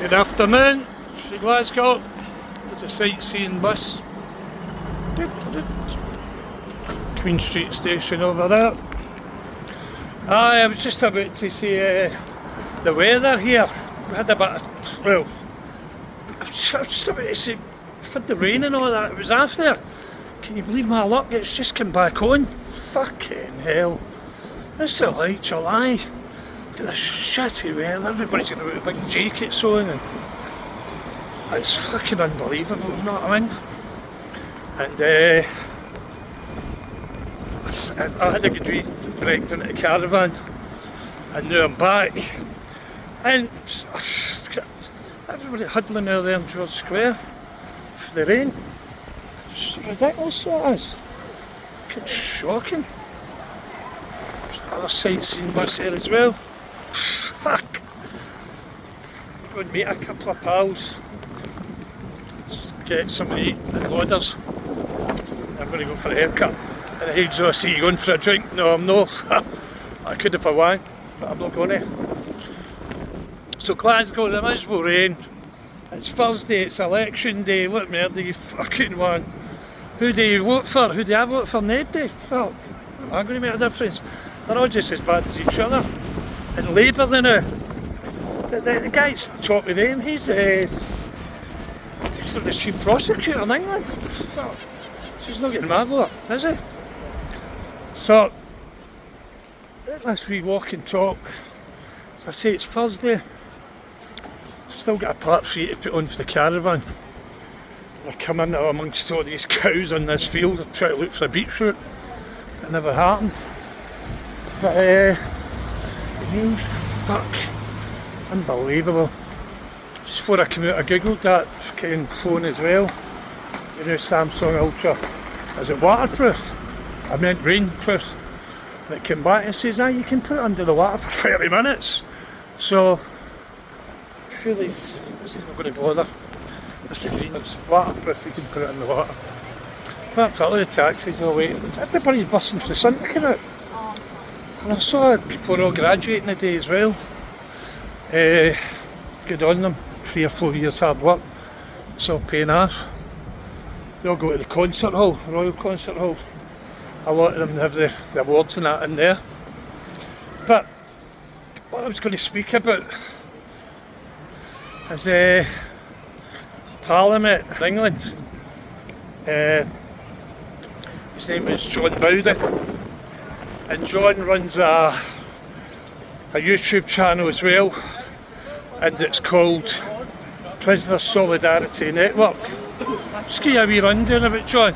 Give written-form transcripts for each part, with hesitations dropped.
Good afternoon, from Glasgow. There's a sightseeing bus. Queen Street station over there. I was just about to say the weather here. We had a bit of, well, I was just about to say, for the rain and all that, it was after. Can you believe my luck? It's just come back on. Fucking hell. It's a late July. Look at this shitty weather. Everybody's got a big jackets on and it's fucking unbelievable, you know what I mean? And I had a good wee break down at the caravan and now I'm back. And everybody huddling out there in George Square for the rain. It's ridiculous, what it is. It's shocking. There's another sightseeing bus there as well. Fuck. Go and meet a couple of pals. Just get something to eat at Lauders. I'm going to go for a haircut. And hey Joe, I see you going for a drink. No, I'm not. I could if I want, but I'm not going to. So Glasgow, the miserable rain. It's Thursday, it's election day. What more do you fucking want? Who do you vote for? Who do I vote for? Nobody. Fuck. Am I going to make a difference? They're all just as bad as each other. And Labour, they know. The guy's at the top of them. He's the chief prosecutor in England. Fuck. So he's not getting my vote, is he? So, let's walk and talk. As I say, it's Thursday. Still got a part for you to put on for the caravan. I come in amongst all these cows on this field. I'm trying to look for a beetroot. It never happened. But you fuck. Unbelievable. Just before I come out I googled that fucking phone as well. You know, Samsung Ultra. Is it waterproof? I meant rainproof. And it came back and says, you can put it under the water for 30 minutes. So surely this is not going to bother. The screen is waterproof, you can put it in the water. But for all the taxis all waiting. Everybody's busting for the sun to come out. And I saw people all graduating today as well. Good on them. 3 or 4 years hard work. It's all paying off. They all go to the concert hall, Royal Concert Hall. A lot of them have the awards and that in there. But what I was going to speak about is Parliament in England. His name is John Bowden, and John runs a YouTube channel as well, and it's called Prisoner Solidarity Network. Just give you a wee rundown about John.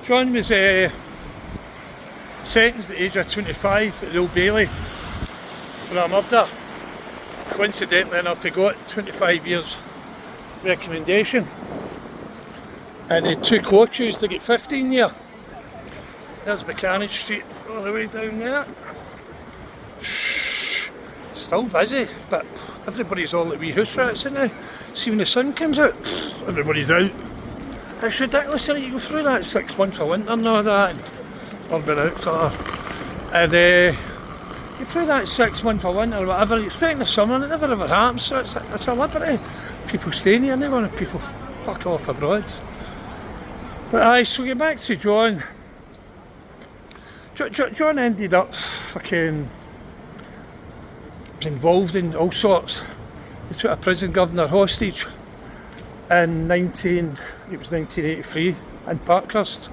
John was sentenced at the age of 25 at the Old Bailey for a murder. Coincidentally enough, he got 25 years recommendation, and he took co-accused to get 15 years. There's Mechanic Street all the way down there. Still busy, but everybody's all at wee house rats, isn't they? See when the sun comes out, everybody's out. It's ridiculous, isn't it? You go through that 6 months of winter and all that, and I've been out for and you through that 6 months of winter or whatever, you expect the summer and it never ever happens, so it's a liberty. People staying here, and they want people fuck off abroad. But so get back to John. John ended up fucking was involved in all sorts. He took a prison governor hostage in 1983 in Parkhurst,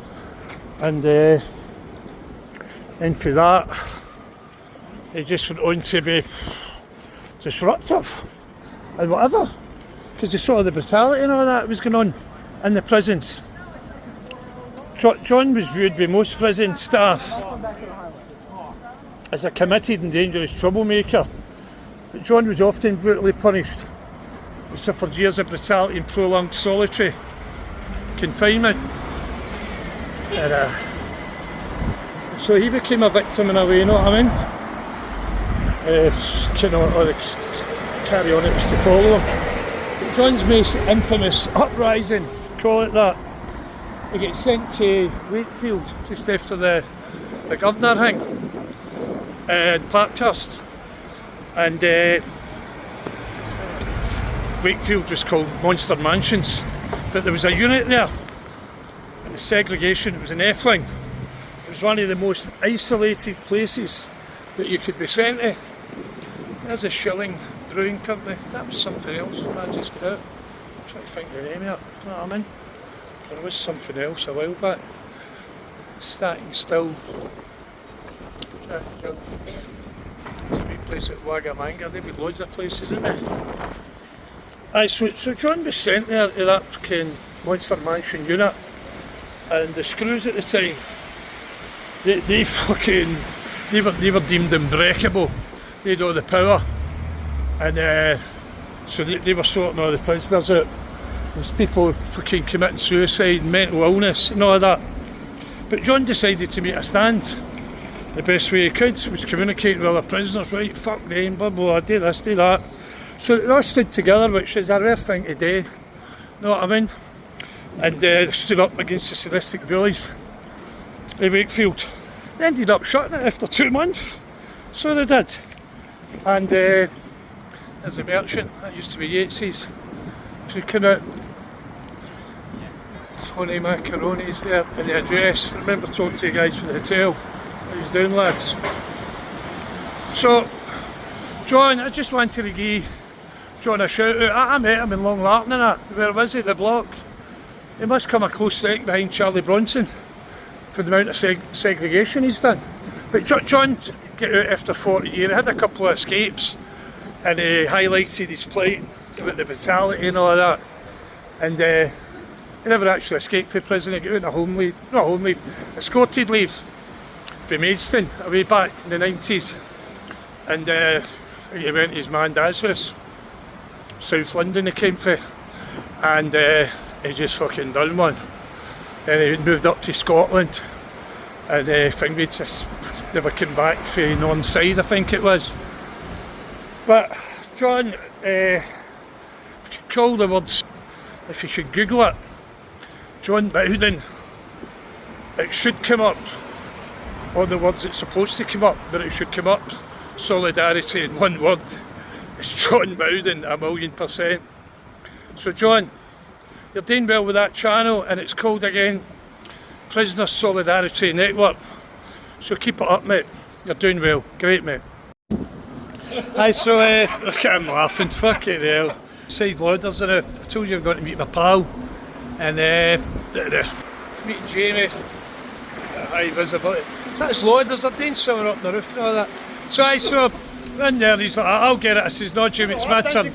and then for that he just went on to be disruptive and whatever, because he saw the brutality and all that was going on in the prisons. John was viewed by most prison staff as a committed and dangerous troublemaker, but John was often brutally punished. He suffered years of brutality and prolonged solitary confinement. And, so he became a victim in a way, you know what I mean? All the carry on it was to follow him. But John's most infamous uprising, call it that, he gets sent to Wakefield just after the governor thing in Parkhurst, and Wakefield was called Monster Mansions, but there was a unit there. It was segregation, it was an F-line. It was one of the most isolated places that you could be sent to. There's a Shilling Brewing Company. That was something else when I just got out. I'm trying to think the name of it, you know what I mean? There was something else a while back. Stacking still. There's a wee place at Wagamanga. They've got loads of places, isn't there? Aye, so John was sent there to that fucking Monster Mansion unit, and the screws at the time, they were deemed unbreakable. They had all the power, and so they were sorting all the prisoners out. There's people fucking committing suicide, mental illness, and all of that. But John decided to make a stand. The best way he could was communicating with other prisoners, right? Fuck them, blah blah, do this, do that. So they all stood together, which is a rare thing to do. You know what I mean? And they stood up against the sadistic bullies in Wakefield. They ended up shutting it after 2 months. So they did. And there's a merchant, that used to be Yates's. So he came out, Tony Macaroni's there in the address. I remember talking to the guys from the hotel. How he's doing, lads? So, John, I just wanted to give John a shout out. I met him in Long Lartin and that. Where was he? The block. He must come a close second behind Charlie Bronson for the amount of segregation he's done. But John got out after 40 years. He had a couple of escapes, and he highlighted his plight about the brutality and all of that. And he never actually escaped from prison. He got out on a home leave, not home leave, escorted leave from Maidstone way back in the 90s. And he went to his man and dad's house, South London he came for, and he just fucking done one. Then he moved up to Scotland, and I think we just never came back from North Side, I think it was. But John, if you could call the words, if you should Google it, John Bowden, it should come up on the words it's supposed to come up, but it should come up solidarity in one word. It's John Bowden, 1,000,000%. So John, you're doing well with that channel, and it's called again Prisoner Solidarity Network. So keep it up, mate. You're doing well. Great, mate. Aye, so look at him laughing, fucking hell. Side lauders are out. I told you I'm going to meet my pal, and meeting Jamie, high visibility. So that's lauders, they're doing something up the roof and all that. So I saw in there, he's like, I'll get it. I says, no Jamie, it's my turn.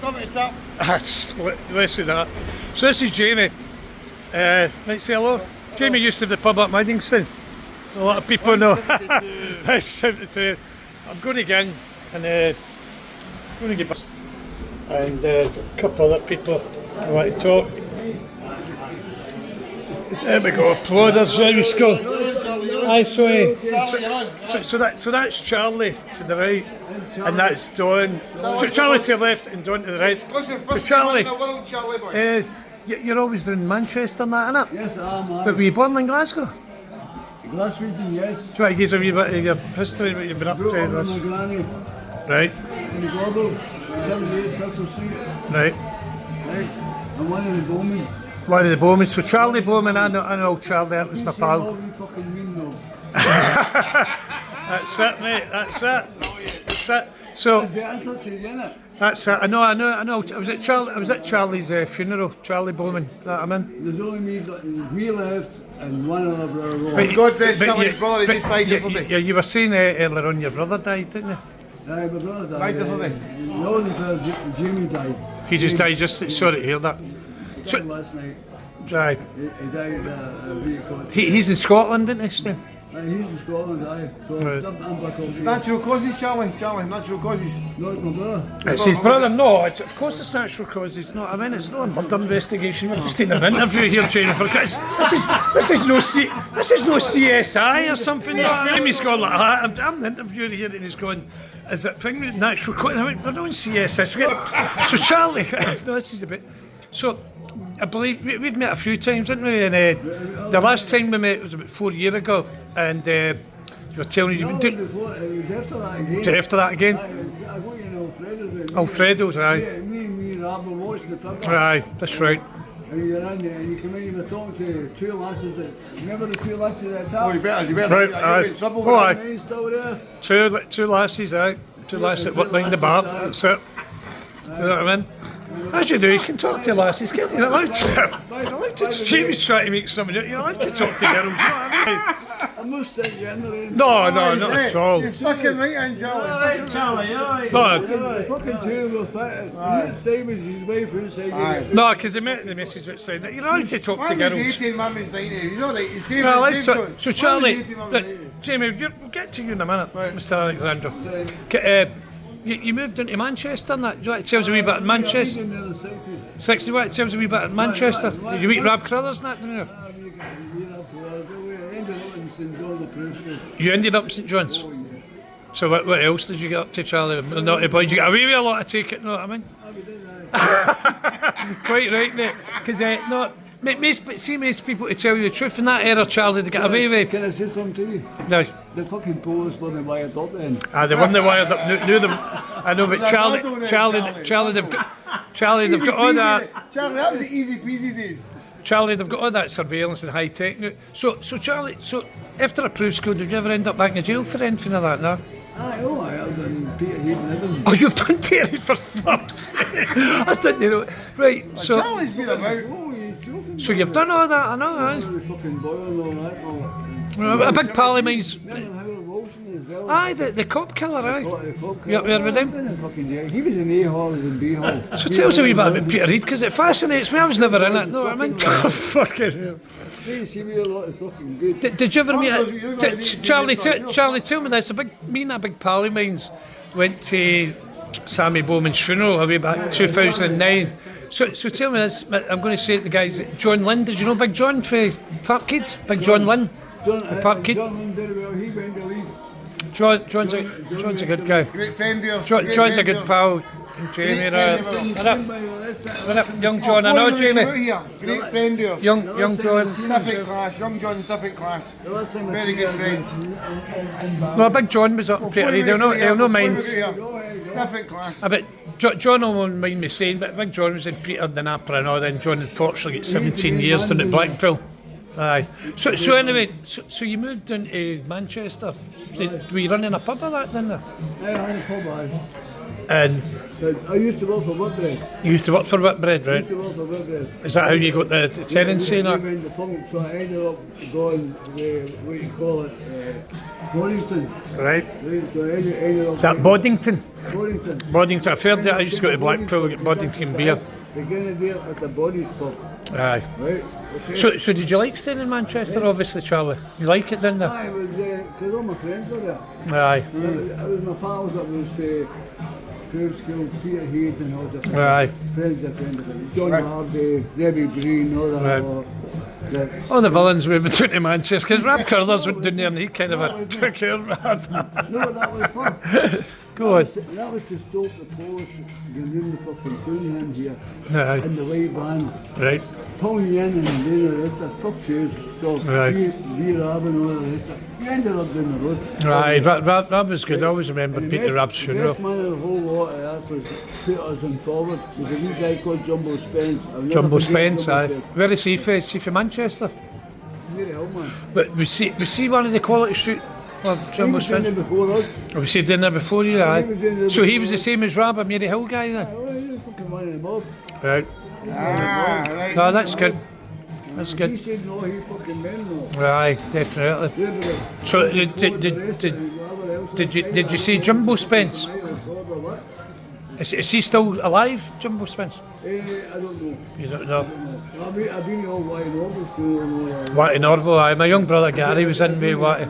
Less than that. So this is Jamie. Right, say hello. Jamie used to have the pub up Middington. So a lot of people know. It's 72. I'm going to get in and and a couple of other people who want to talk. There we go, applauders, there we go. Aye, so that's Charlie to the right, and that's Don. So Charlie to the left and Don to the right. So Charlie, you're always doing Manchester and that, innit? Yes, I am. But were you born in Glasgow? Glasgow region, yes. Do you want to give us a wee bit of your history, what you've been up to? Grew up with my granny Right. in the Gorbals, 78 Bristol Street. Right. Right. I'm one of the bowmen. One of the Bowman. So Charlie Bowman, I know Charlie, that was my pal. All we fucking mean though. That's it, mate, that's it. That's it. So That's the answer to it, innit? that's it. I know. I was at Charlie's funeral, Charlie Bowman, that I'm in. There's only me left and one other brother. But- God rest but Charlie's you- brother, he but just died yesterday. you were saying earlier on your brother died, didn't you? Aye, my brother died. Died yesterday. The older brother, Jamie, died. He just died, just sorry to hear that. He So- died last night. Right. He died He's in Scotland, isn't he, Steve? he's in Scotland, aye. So Right. I'm back up here. Natural causes, Charlie, natural causes. No, it's my brother. It's his brother. No, of course it's natural causes. No, I mean it's not a murder investigation. We're just taking an interview here, Jennifer. This is no CSI or something. No, I mean he's gone like that. I'm the interviewer here, and he's going, is it thing with natural causes? I mean, we're doing CSI. So Charlie, no, this is a bit. So I believe we've met a few times, didn't we? And the last time we met was about 4 years ago, and you were telling me you No, would do before, it was after that again. after that again. I got you in Alfredo's. Alfredo's, aye. Yeah, me Norvall watching the football. Aye, that's right. And you're in there and you come in and you're talking to two lasses that, remember the two lasses at the Oh, you top? better, Right, you're in trouble with oh, that. aye. He's still there. Two lasses, aye. Two lasses that work behind the bar, that's it. You know what I mean? As you do, you can talk to lasses, can't you? You're allowed to. You're allowed to. Jamie's trying to make something. You're allowed to talk to girls, you know what I I'm not saying you're in the rain. mean? No, not at all. You're fucking right in, Charlie. No, The fucking two will fit. Same as his wife inside. Aye. no, because they met the message outside that you're allowed to talk to Mummy's girls. 18, Mummy's 90. He's alright, he's safe. Well, he's so, safe, so Mummy's Charlie, 18, Mummy's look, 90. Jamie, we'll get to you in a minute, Right. Mr. Alexander. You moved into Manchester and that. Do you want to tell us a wee bit of Manchester? In the 60s. 60, what? Tell us a wee bit of Manchester. Did you eat Rab Crothers and that, didn't you? You ended up St John's. So what else did you get up to, Charlie? Naughty boy, did you get away with a lot, I take it, know what I mean? Quite right, mate. Because, no, most people to tell you the truth in that era, Charlie, they get away with. Can I say something to you? No. The fucking police were wired up then. They weren't wired up, knew them. I know, but Charlie, they've got all that. Charlie, that was the easy peasy days. Charlie, they've got all that surveillance and high tech now. So Charlie, after approved school, did you ever end up back in jail for anything of that, no? I've done Peterhead and everything. Oh, you've done Peterhead for fuck's sake. I didn't know. Right, so Charlie's been about. Oh, you're joking. you've done all that, I know, The fucking boil and all that. aye. A big pal of mine's. Remember Howard Wilson as well? Aye, the cop killer, aye. You up there with him? He was in A-Hall, he was in B-Hall. So tell us a wee bit about Peterhead, because it fascinates me. I was never in it, know what I mean? Fucking hell. He see me a lot of fucking good. Did you ever meet Charlie? Charlie, Charlie, tell me this. Me and a big pal of mine's went to Sammy Bowman's funeral way back 2009. So tell me this. I'm going to say to the guys, John Lynn. Did you know Big John for Parkhead? Big John Lynn. The Parkhead. John Lynn did well, he went to leave. John's a good guy. Great friend of yours. John's a good pal. And Jamie, young John, I know Jamie. Great friend of yours. Young John. Different class. Young John's different class. Very good friends. Well, Big John was up in Peterhead. He'll no mind. Different class. I bet John won't mind me saying, but Big John was in Peterhead and Apra and all. Then John unfortunately got 17 years down at Blackpool. Aye. So anyway, so you moved into Manchester. Were you running a pub or that, didn't you? I had a pub, aye. And I used to work for Whitbread. you used to work for Whitbread, I right? used to work for Whitbread. Is that how you got the tenancy and I that? went to pub, so I ended up going to, what you call it, Boddington. Right. So I ended up... Is that Boddington? Boddington. Boddington, I've heard that. I used to go to Blackpool, get Boddington beer. Beginning there at the Bodies pub. Aye. Right? Okay. So did you like staying in Manchester, obviously, Charlie? You like it, didn't you? I was, because all my friends were there. Aye. I was my pals that was Grove School, Peterhead and all the Aye. friends of John Hardy, Debbie Breen, all that. Right. All the villains moving down to Manchester, because Rab Crothers went down there and he kind of took care of Rab. No, that was fun. Go on. That was to stop the police getting in the fucking tune in here, Aye. in the white van, Right. pulling you in and doing the rest of fuck you. So, Right. we Rab and all the rest of we ended up down the road. Aye, Rab was good. I always remember And Peter Rab's the funeral. best man of the whole lot of that was Peters and Forward. There's a wee guy called Jumbo Spence. I'll never Jumbo forget Spence, Jumbo aye. Where is he from? Is he from Manchester? Where the hell, man? But was he one of the Quality Street? Well, Jumbo He was down there Spence. before us. Oh, was he down there before you? he was down Aye. there So he before was the us. same as Rab, a Mary Hill guy then? Oh, he was fucking running the mob. Right. Right. No, that's good. That's He good. said no, he fucking men no. Aye, definitely. So did you see Jumbo Spence? Is he still alive, Jumbo Spence? I don't know. You don't know. I've been all white over to Watty Norvall, aye. My young brother Gary was in with Watty.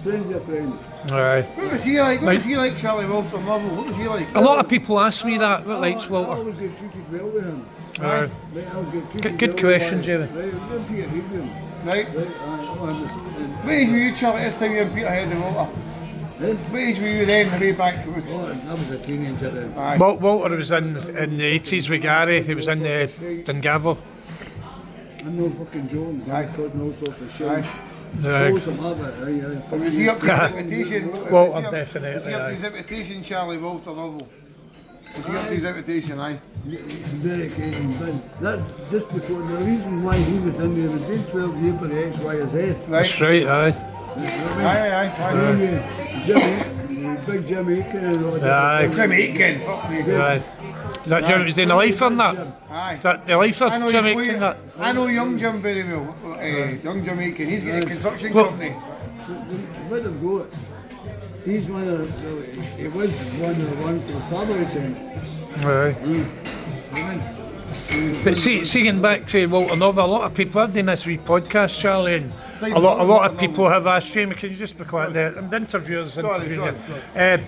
friends of friends. Aye. What was he like? What was he like, Charlie Walter Norvall? What was he like? A lot of people ask me that, what likes I Walter? always get treated well with him. Aye. Right, I was get treated Good well question, with Jamie. him. Right, I'm Peter Headman. Right. Right, I understand. What age were you, Charlie, this time you were in Peterhead and Walter? What age were you then, way back? I was a teenager then. Aye. Walter was in the 80s with Gary, he was in the Dungavel. I'm no fucking Jones. I'm causing all sorts of shit. Aye. Aye. Awesome habit. Aye. Was he up to his invitation? Walter, Was he up definitely, to his aye. invitation, Charlie Walter Norvall? Was he up to his invitation, aye? Very occasion, but that's just before the reason why he was in there was doing 12 years for the X, Y, or Z. Right. That's right, aye. Jimmy, big Jamaican and all that. Aye. Jamaican, fuck me. Aye. That Jim was doing the life on that? Aye. That the life of I know his Jamaican boy- that? I know young Jim very well. Young Jamaican. He's got a construction Well- company. Let him go. He's one of the, he was one of the ones for the Subway thing. Aye. But see, getting back to Walter Norvall, a lot of people have done this wee podcast, Charlie, and a lot of people have asked Jamie, can you just be quiet there? I'm the interviewers interviewing you.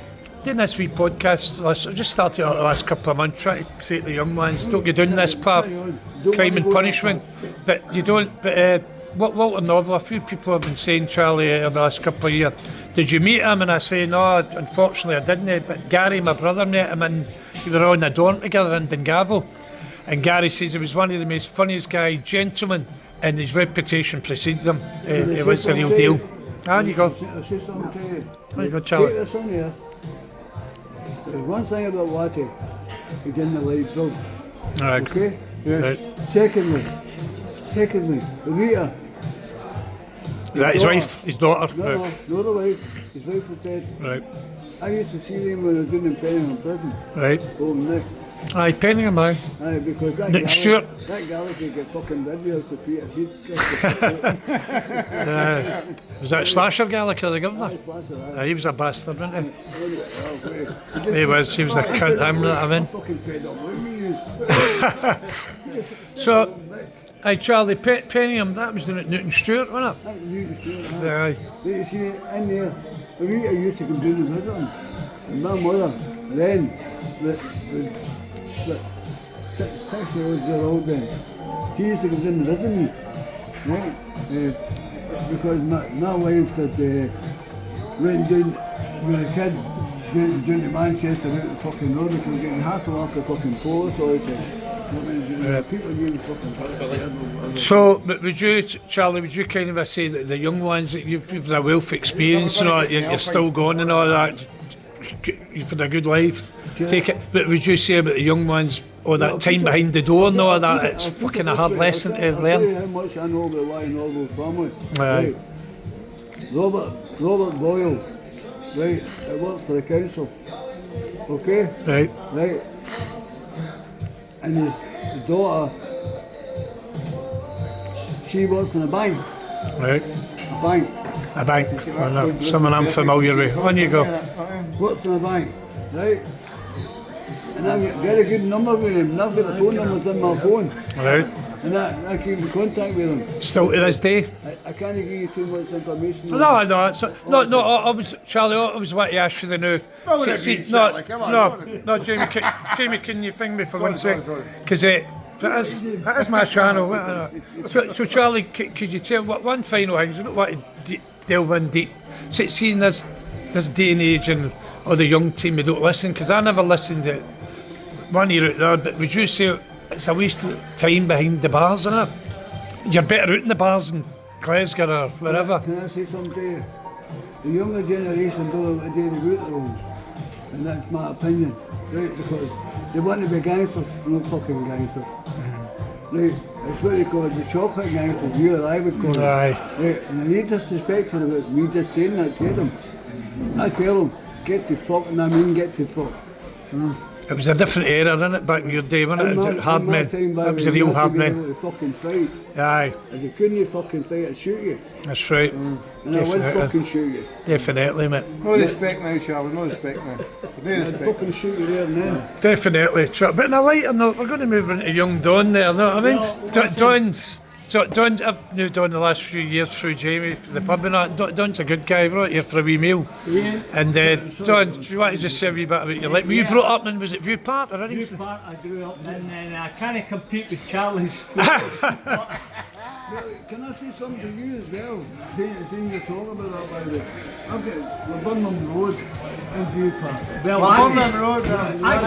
Doing this wee podcast, I've just started out the last couple of months trying to say to the young ones, don't go down this path, crime and punishment, but you don't, but Walter Norvall, a few people have been saying, Charlie, over the last couple of years, did you meet him? And I say, no, unfortunately I didn't, but Gary, my brother, met him and we were on the dorm together in Dungarvan. And Gary says he was one of the most funniest guy, gentlemen, and his reputation precedes him. It was a real deal. There you go. I'll say something to you. There you go, Charlie. Take this on here. There's one thing about Watty, he didn't like drugs. Right. Okay? Right. Secondly, Rita. That his wife, his daughter. No, Right. no, the wife. His wife was dead. Right. I used to see them when I was doing in Peterhead prison. Right. Oh, Nick. Aye, Penningham, aye. Aye, because that Nick Stewart. that galaxy get fucking videos to Peter. Was that Slasher Gallagher, the governor? He was a bastard, wasn't he? He was a cunt, him, that I mean. Fucking fed up with me. So, aye, Charlie, Penningham, that was down at Newton Stewart, wasn't That was really stupid. it? Aye. You see, in there, Rita used to come down and visit him. And my mother, then, the 6-year-old then, she used to come down and visit me. Right? Because my wife had went down with the kids down to Manchester out the fucking road because getting hassled off the fucking police all the time. People using fucking So, but would you, Charlie, would you kind of say that the young ones, that you've had a wealth of experience and all that, you're still going and all that, you've had a good life, take it, but would you say about the young ones, all that time behind the door and all that, it's fucking a hard lesson to I'll tell you learn? how much I know about why Norvall family. Aye. Right. Robert Boyle, right, it works for the council. Okay? Right. Right. And his daughter, she works in a bank. Right. A bank. A bank. Well, someone I'm familiar with. On you go. Works in a bank. Right? And I've got a very good number with him. And I've got the phone numbers in my phone. Right. And I keep in contact with him. Still to this day? I can't give you too much information. No, I was, Charlie, I was wanting to ask you the new. No, Jamie, can you thing me for 1 sec? Because that is my channel. So Charlie, could you tell what one final thing? I don't want to delve in deep. Seeing this day and age and all the young team, they don't listen, because I never listened to one year out there, but would you say it's a waste of time behind the bars, isn't it? You're better out in the bars in Glasgow or wherever. Can I say something to you? The younger generation don't have a day to root their own. And that's my opinion, right? Because they want to be gangsters, no fucking gangsters. Right? It's what they call the chocolate gangsters, you or I would call them. Aye. Right? And I need disrespect about me just saying that to them. I tell them, get the fuck, and I mean get the fuck. It was a different era, wasn't it, back in your day, wasn't it? Hard men. That was a real hard men. Fucking fight. Aye. If they couldn't fucking fight, I'd shoot you. That's right. And I would fucking shoot you. Definitely, mate. No respect now, Charlie, no respect now. No I'd respect. fucking shoot you there and then. Definitely. But in a lighter note, we're going to move into young Don there, know what I mean? Don's, I've knew Don the last few years through Jamie, the pub and that. Don's a good guy, brought here for a wee meal. Yeah. And Don, do you want to just say a wee bit about your life? Were you brought up in, was it VIEWPARK or anything? VIEWPARK I grew up in, and I can't compete with Charlie's story. Can I say something to you as well? Seeing you talk about that, by the way. I've got Laburnham Road in VIEWPARK. Well, Burnham Road, I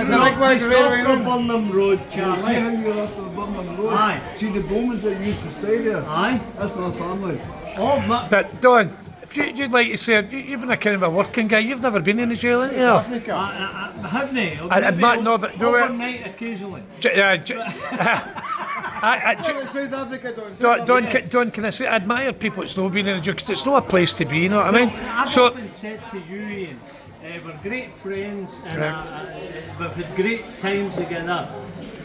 grew up just off the Burnham Road, See Charlie. how you're up the Laburnham Road? Aye. See the Bowmans that used to stay there? Aye. That's my family. Oh, my. But Don, if you'd like to say, you've been a kind of a working guy, you've never been in a jail, haven't you? Africa. I haven't. I admit, no, but do it. Overnight occasionally. South Africa, Don, can I say, I admire people that's not been in a jail because it's not a place to be, you know what I mean? I've So, often said to you, Ian, we're great friends and we've had great times together.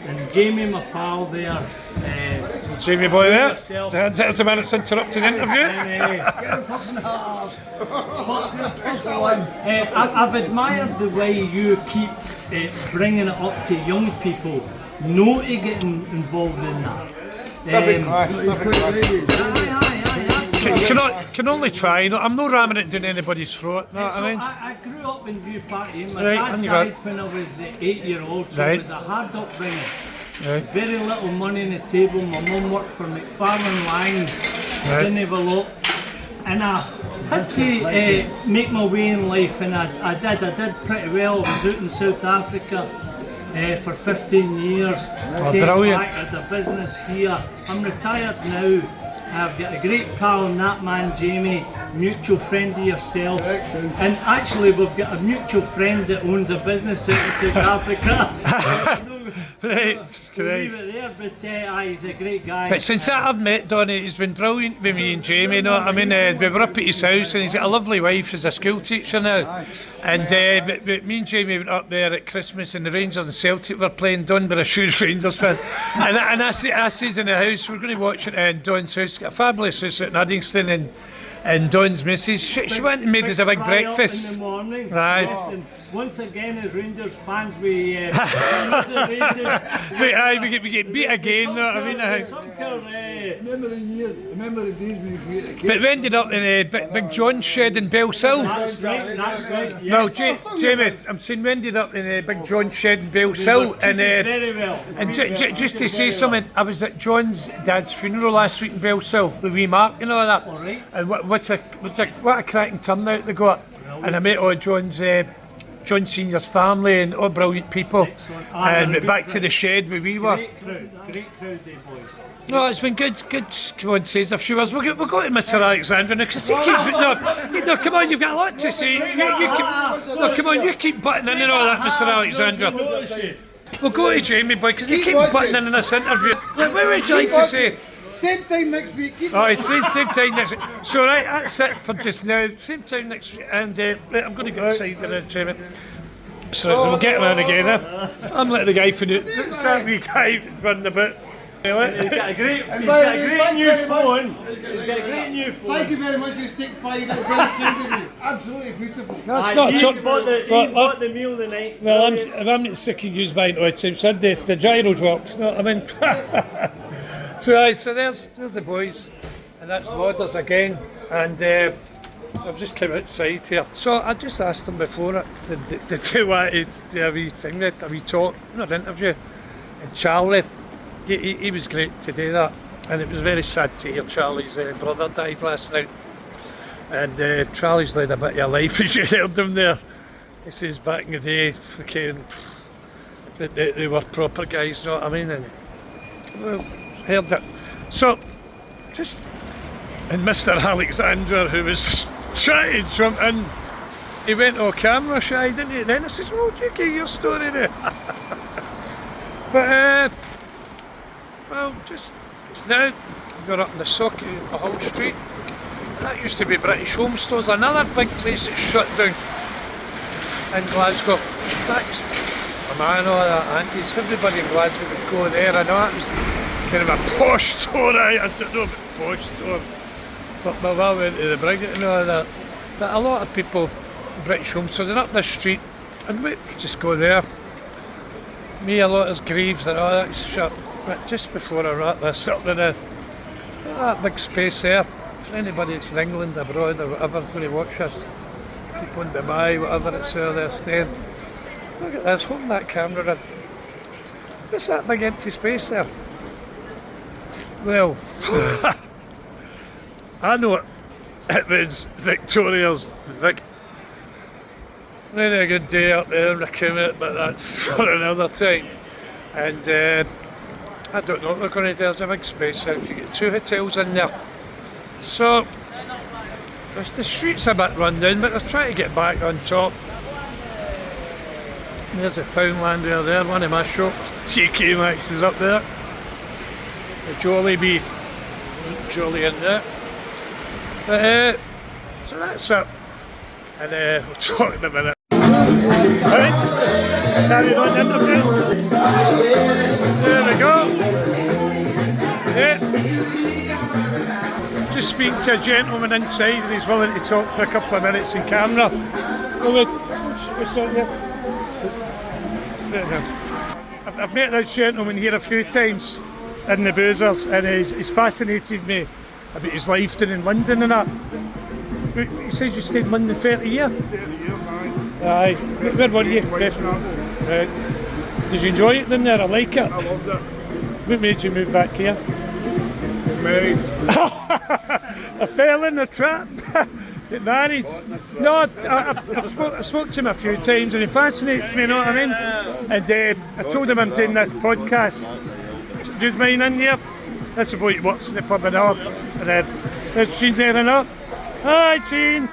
And Jamie, my pal there, Jamie boy there, yourself. there's a minute's interrupting interview. I've admired the way you keep bringing it up to young people, not to get involved in that. Can only try, you know, I'm not ramming it down anybody's throat, you know what I mean? I grew up in VIEWPARK, Ian. My Right, dad and you died got- when I was 8-year-old, so Right. it was a hard upbringing. Right. Very little money on the table. My mum worked for McFarlane Lines. Right. Didn't have a lot. And I had to make my way in life, and I did pretty well. I was out in South Africa for 15 years. Came brilliant. back at the business here. I'm retired now. I've got a great pal in that man, Jamie, mutual friend of yourself. And actually, we've got a mutual friend that owns a business out in South Africa. Right, We'll leave Christ. it there, but he's a great guy. But since I've met Donny, he's been brilliant with me and Jamie, you know what I mean? We were up at his house and he's got a lovely wife, she's a school teacher now. And but me and Jamie went up there at Christmas and the Rangers and Celtic were playing. Don were a huge Rangers fan. And I says in the house, we're going to watch it in Don's house, got a fabulous house out in Uddingston, and Don's missus, she went and made us a big fry up breakfast. in the morning. Right. Yes, and once again, as Rangers fans, we Rangers. We get beat again, you know what I mean? Remember the days when you get a kid? But we ended up in Big John's shed in Bellsill. That's right. No, Yes. Jamie, I'm saying we ended up in Big John's shed in Bellsill. And Very well. just to say something, I was at John's dad's funeral last week in Bellsill with wee Mark and all that. All right. And what a cracking turnout they got. And I met all John's John Senior's family and all brilliant people. Excellent. And Good back to crowd. the shed where we were. Great crowd, they boys. No, it's been good. Come on, says a few hours. We'll go to Mr. Alexander now because he keeps. No, come on, you've got a lot to say. Come on, you keep butting in and all that, Mr. Alexander. We'll go to Jamie boy because he keeps butting in this interview. What would you like to say? Same time next week. Oh, it's same time next week. So right, that's it for just now. Same time next week, and right, I'm going to go outside there, Jamie. So we'll get him in again. I'm like the guy for the that wee guy running about. He's got a great new phone. He's got a great new phone. Thank you very much for your steak pie. That was very kind of you. Absolutely beautiful. That's not a He chocolate. bought the meal the night. Well, I'm not sick of you buying all the time. So the gyro dropped. You know what I mean? So there's the boys, and that's Lauders again. And I've just come outside here. So I just asked them before it, the two wanted to do a wee thing, a wee talk, not an interview. And Charlie, he was great to do that. And it was very sad to hear Charlie's brother died last night. And Charlie's led a bit of a life as you heard him there. He says back in the day, fucking, they were proper guys, you know what I mean? And well, heard it. So, just, and Mr. Alexander, who was trying to jump in, he went on camera shy, didn't he? Then I says, well, do you get your story there? But, well, just now, we're up in the socket of Hull Street. That used to be British Home Stores, another big place that's shut down in Glasgow. That's, oh man, all that aunties, everybody in Glasgow would go there. I know it was kind of a posh store, I don't know about posh store. But my mum went to the Brigade and all that. But a lot of people, British Home Stores, they're up this street, and we just go there. Me, a lot of Greaves and all that's shut. But just before I wrap this up, there, that big space there. For anybody that's in England, abroad, or whatever, is going to watch us. People in Dubai, whatever it's where they're staying. Look at this, holding that camera in. What's that big empty space there? Well, I know it was Victoria's Vic. Really a good day up there in the Kimmet, but that's for another time. And I don't know what they're going to do. There's a big space there. You get 2 hotels in there. So The street's a bit run down, but they're trying to get back on top. There's a Poundland there, one of my shops. TK Maxx is up there. The Jollibee, Jolly in there. But so that's it. And we'll talk in a minute. Right, carry on the interview. There we go. Yeah. Just speaking to a gentleman inside and he's willing to talk for a couple of minutes in camera. What's that there? I've met this gentleman here a few times in the boozers and he's fascinated me about his life down in London and that. You said you stayed in London 30 years? 30 years, aye. Aye. Where were you? Did you enjoy it down there? I like it. I loved it. What made you move back here? Married. I fell in the trap. Get married. No, I've spoke to him a few times and he fascinates me, you know what I mean? And I told him I'm doing this podcast. Do you mind in here? This is what he works in the pub and all. And there's Jean there and all. Hi Jean.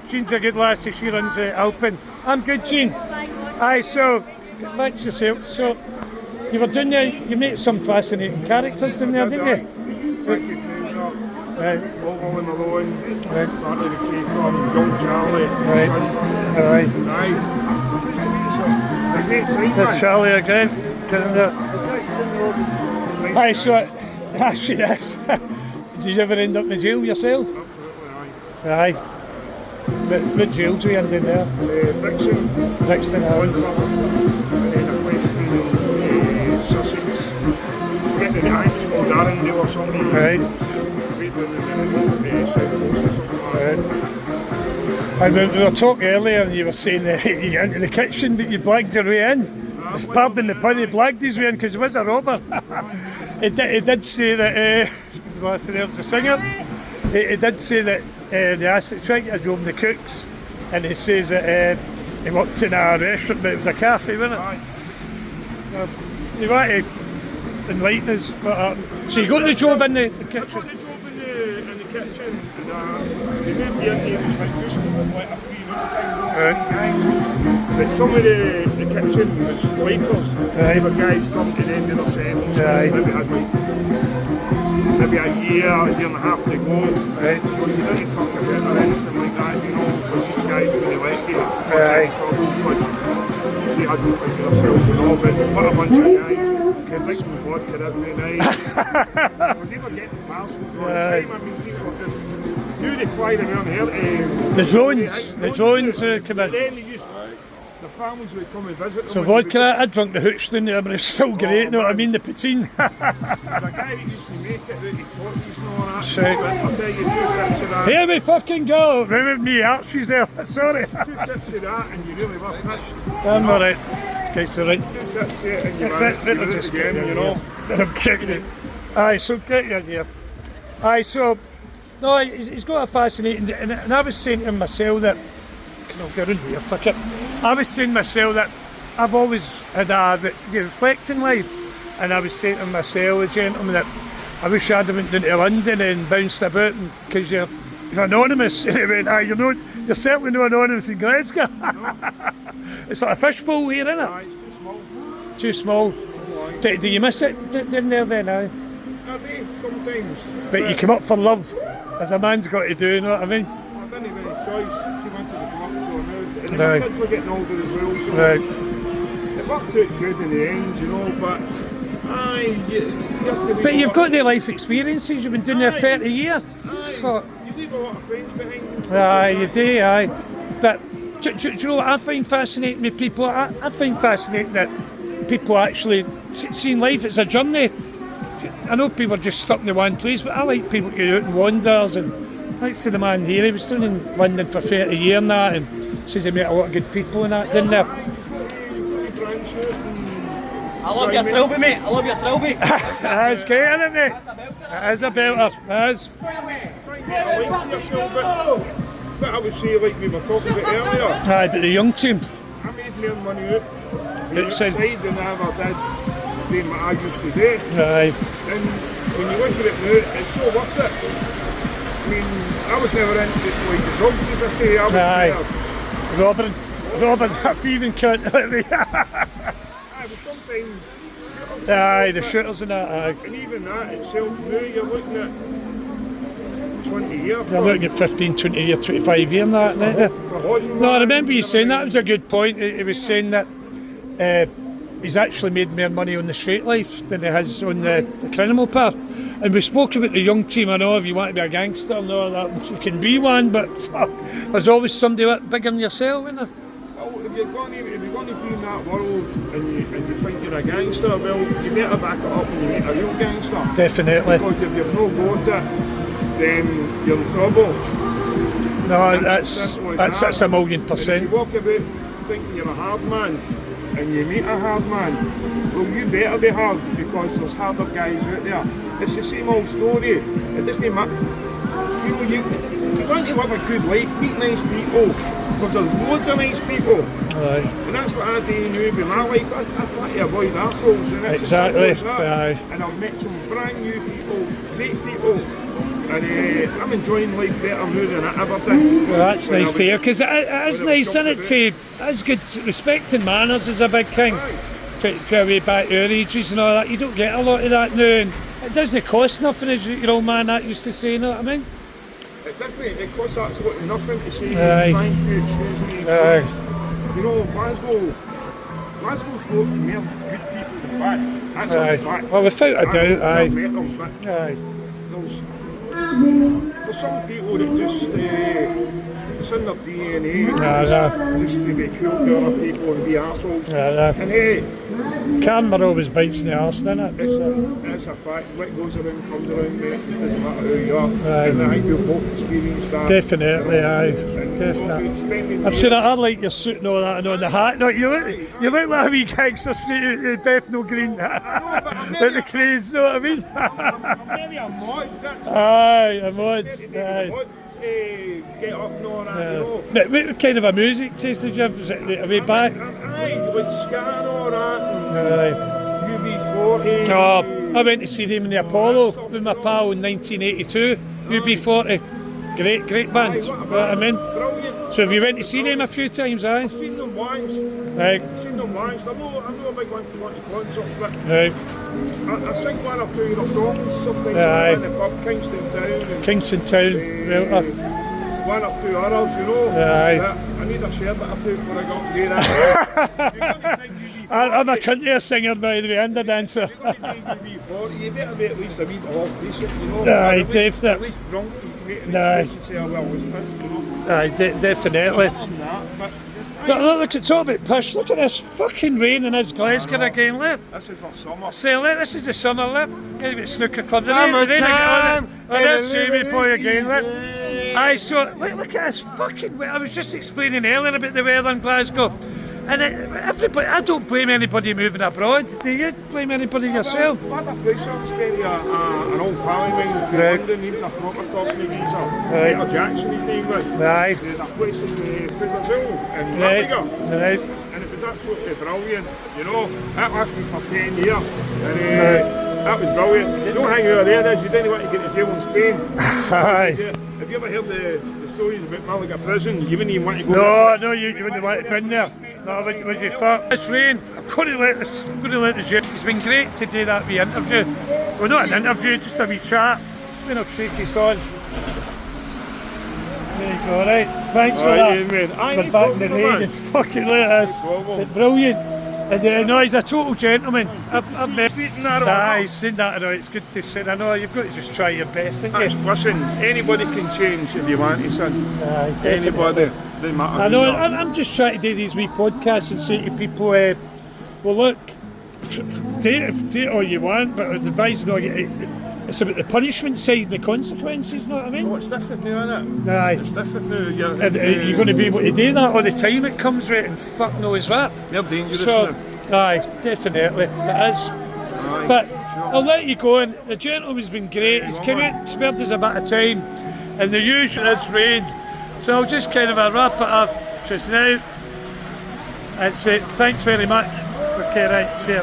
Jean's a good lassie, she runs Alpin. I'm good, Jean. Aye, so, get back to yourself. So, you were doing there, you met some fascinating characters down there, didn't you? Frankie Fraser, Right. Norvall and Malone, Right. started the key from Young Charlie, Right. Aye. Aye. Great time, There's man. Charlie again. Aye, so, actually, yes. Did you ever end up in the jail yourself? Absolutely, Aye. What jails were you in down there? Brixton, Brixton, aye. and then a place in Sussex. Forget the guy, it's called Arundel or something. Right. We'd been in the South Coast or something like that. And we were talking earlier and you were saying that you get into the kitchen but you blagged your way in. Pardon the pun, he blagged his way in because he was a robber. he did say that, there's the singer, he did say that the acid tried to job the cooks and he says that he worked in a restaurant but it was a cafe, wasn't it? Aye. You want to enlighten us what happened? So you got the job in the kitchen? I got the job in the kitchen and they made me in here, it was like just like a 3 week time, guys. But some of the kitchen was lifers. Right. There were guys come to the end of their sentence. Right. Maybe had like maybe a year and a half to go. Right. But you didn't fuck about or anything like that, you know, because these guys when they let you. Right. Because they had to fight themselves and all, but what a bunch of guys. Drinking vodka every night. Because they were getting parcels all the time. I mean, people were just knew they fly them around here. The drones come in. Then they used, the families would come and visit them. So vodka, I drunk the hooch down there but it's still great, you know what I mean, the poutine. There's a guy that used to make it, that he taught these and all that. Shite. I'll tell you 2 sips of that. Here we fucking go! Remember me, Archie's there, sorry. 2 sips of that and you really were pissed. I'm alright. Guys, alright. 2 sips of it and you Better were just again, get you know. I'm kicking it. Aye, so get you in here. Aye, so, no, he's got a fascinating, and I was saying to myself that, can I get in here, fuck it. I was saying to myself that I've always had a reflecting life, and I was saying to myself, the gentleman, that I wish I'd have went down to London and bounced about, because you're anonymous. And he went, you're certainly not anonymous in Glasgow. It's like a fishbowl here, isn't it? Aye, it's too small. Too small. Do you miss it down there then, aye? I do, sometimes. But you come up for love, as a man's got to do, you know what I mean? I didn't have any choice. She wanted to come up, so I moved. And then Right. my kids were getting older as well, so Right. it worked out good in the end, you know, but aye, you have to But you've got the life experiences, you've been doing there 30 years. So, you leave a lot of friends behind. aye, you do, aye. But do you know what I find fascinating with people? I find fascinating that people actually seeing life as a journey. I know people are just stuck in one place, but I like people to get out and wanders. And like to the man here, he was down in London for 30 years now, and says he met a lot of good people and that, didn't he? I love your trilby, mate. I love your trilby. That's great, isn't it, mate? It is a belter. It is. Try and get a life for yourself, but I would say, like we were talking about earlier, Aye, but the young team. I made more money out Outside. outside than I ever did doing what I used to do. Aye. And when you look at it now, it's not worth it. mean, I was never into like the drugs, as I say. I was Aye. Robbing that thieving cunt like me. Aye, but sometimes shooters. Aye, the shooters and that, aye. And even that itself, now you're looking at 20 years. You're looking at 15, 20 year, 25 year and that, aren't you? No, I remember you saying that. It was a good point. He was saying that he's actually made more money on the straight life than he has on the criminal path. And we spoke about the young team. I know if you want to be a gangster and all that, you can be one, but fuck, there's always somebody bigger than yourself, isn't there? Well, if you're going to be in that world and you think you're a gangster, well, you better back it up when you meet a real gangster. Definitely. Because if you've not got it, then you're in trouble. No, that's a million %. And if you walk about thinking you're a hard man and you meet a hard man, well, you better be hard because there's harder guys out there. It's the same old story. It doesn't matter. You know, you want to live a good life, meet nice people, because there's loads of nice people. Aye. And that's what I do now with my life. I try to avoid arseholes, and it's Exactly. as simple as that. Aye. And I've met some brand new people, great people, and I'm enjoying life better now than I ever did. Well, that's when I nice to hear, because it is when I nice, was isn't it? jumping That's good. Respecting manners is a big thing. For way back our ages and all that, you don't get a lot of that now, and it doesn't cost nothing, as your old man that used to say, you know what I mean? It doesn't. It costs absolutely nothing to say Aye. thank you, excuse me. Aye. You know, Glasgow's got more good people than bad. That's Aye. a fact. Well, without a doubt, aye. I've met them, but Aye. there's some people that just it's in their DNA just to be cool to other people and be arseholes. And hey, Karma always bites in the arse, doesn't it? it's a fact. What goes around comes around, mate. It doesn't matter who you are. Aye. And I think we've both experienced that. Definitely, aye. And Definitely. I've seen it. I like your suit and all that, and on the hat. No, you look like a wee gangster straight Bethnal Green. With the craze, know what I mean? I'm very a mod. That's Aye, a mod. Aye. Get up and all that, you know. But what kind of a music taste did you have? Was it a way back? Aye, with ska and all that, Aye. and UB40. Oh, I went to see them in the Apollo with my pal in 1982. UB40. Great band. Aye, You know what I mean? Brilliant. So have you went to see them a few times, aye? I've seen them once. Right. I'm not a big one for going to concerts, but Right. I sing one or two of their songs sometimes Aye. in the pub, Kingston Town. And, Kingston Town. one or two others, you know. Aye. But I need a shirt or two before I got to do that. You're going to sing UB40. I'm a country singer, by the way, and a dancer. You're going to do UB40. You better be at least a wee bit half decent, you know. Aye, At least- definitely. At least drunk, you can make an Aye. excuse and say, oh, well, I was pissed, you know. Aye, definitely. I'm that, but But look, it's all about push. Look at this fucking rain in this Glasgow again, look. this is for summer. Say, look, this is the summer, look. Get a bit snooker club. The rain again. Oh, there's Jamie boy again, look. Aye, so, look at this fucking weather. I was just explaining earlier about the weather in Glasgow. And everybody, I don't blame anybody moving abroad. Do you blame anybody yourself? I had a place on spending an old pal of mine from Right. London. He was a proper company geezer. Right. Peter Jackson, his name was. Aye. There's a place in Fishbowl in Right. Glasgow. Right. And it was absolutely brilliant, you know. That lasted for 10 years. And that was brilliant. You don't hang out there, as you didn't want to get to jail in Spain. Aye. Have you ever heard the stories about Malaga prison? You wouldn't even want to go No, you wouldn't want to been there. No, would you fuck? This rain, I'm going to let this out. It's been great to do that wee interview. Well, not an interview, just a wee chat. Then I'll shake this on. There you go, right. Thanks for that. We're back in the rain and fucking look at this. It's brilliant. And no, he's a total gentleman. I've met him. Aye, he's seen that. It's good to see. I know you've got to just try your best, haven't you? Listen, anybody can change if you want to, son. Aye, Anybody. Doesn't matter. I know, who you are. I'm just trying to do these wee podcasts and say to people, well look, do it all you want, but advise not it's about the punishment side and the consequences, know what I mean? Oh, it's different now, isn't it? Aye. It's different now. You're going to be able to do that all the time it comes right and fuck knows what. You're dangerous So, now. aye, definitely, it is. Aye, But sure. I'll let you go, and the gentleman's been great. He's come out, spared us a bit of time, and the usual is rain. So I'll just kind of wrap it up just now and say thanks very much. Okay, right, cheers.